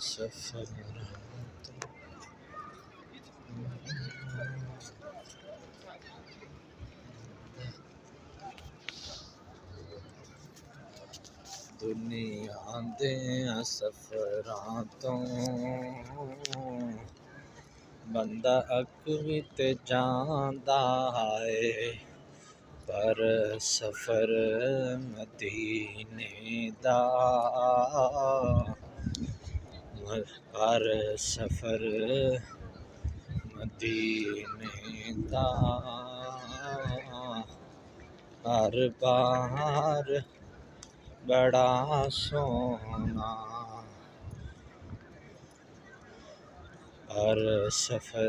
सफर दुनिया दे सफरां तो बंदा अक भी ते जांदा है, पर सफर मदीने दा पर सफर मदीने दा हर बार बड़ा सोना, पर सफर